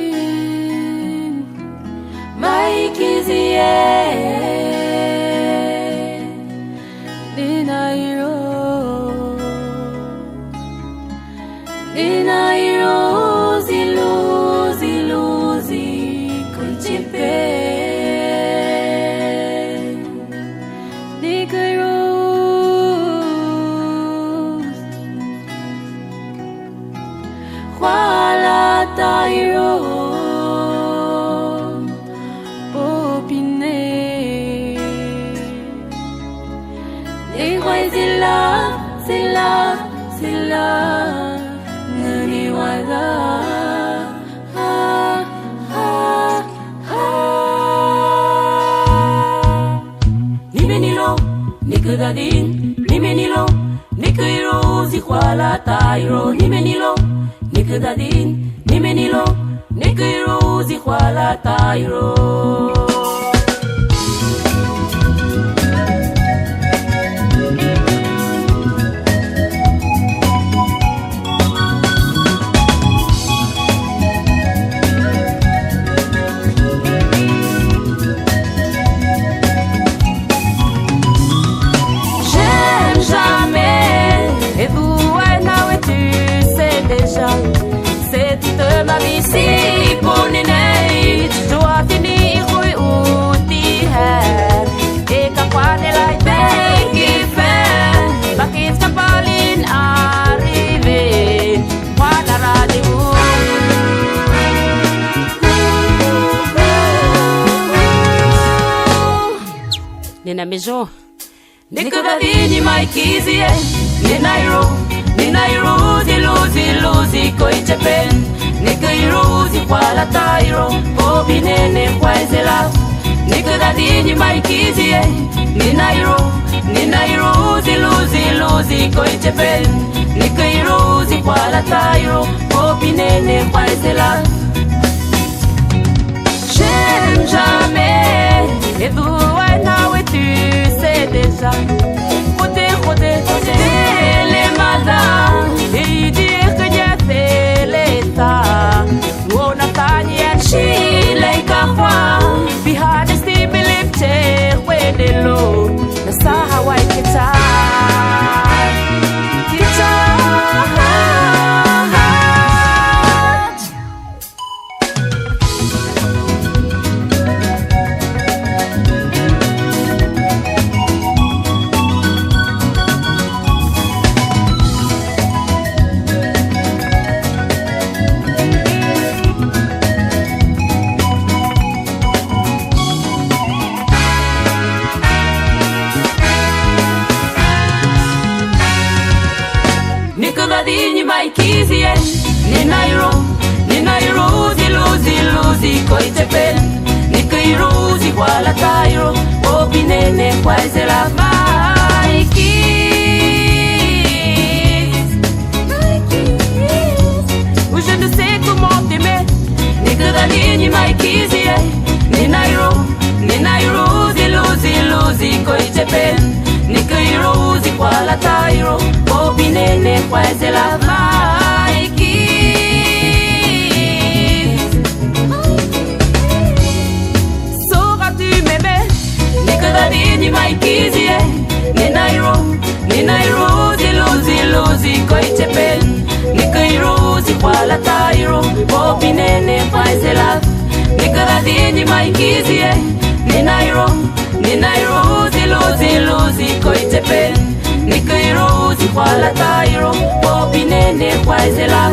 Nikadadin Maikizie Ninairo ziluzi Kunchipe Nikairose Kuala tairo Popine Nihoi zila Naniwala Nimenilo, Nikadadin Nimenilo, Nikairo Zikwala tairo Nimenilo, Nikadadin Nimenilo, Nikairo Zikwala tairo C'est toute ma vie si bonne et je dois finir oui ou dire et quand on est là qui fait ma quête capaline arriver moi la radio Nina Mejo Nikadadini Maikizie Ninairo ziluzi koichepen Nikairo zikwala tairo Obinene kwaizela Nikadadini Maikizie Ninairo ziluzi koichepen Nikairo zikwala tairo Obinene kwaizela J'aime jamais Et vous et now et tu sais déjà Côté les malins Et dire que Dieu fait l'état On a tagné un chile Kafwa Behind the steeple chair Where they low The Sahawai guitar Nikadadini Maikizie Ninairo ziluzi koitepen Nikairo zikwala tairo Opinene kwaizela Maikis Ou je ne sais comment t'aimer Nikadadini Maikizie Ninairo ziluzi koitepen Nikairo zikwala tairo Opinene kwaizela Maikis Sauras-tu m'aimer Nikadadini Maikizie Ninairo ziluzi koichepen Nikairo zikwala tairo Opinene kwaizela Nikadadini Maikizie Ninairo ziluzi koitepen Nikairo zikwala tairo Opinene kwaizela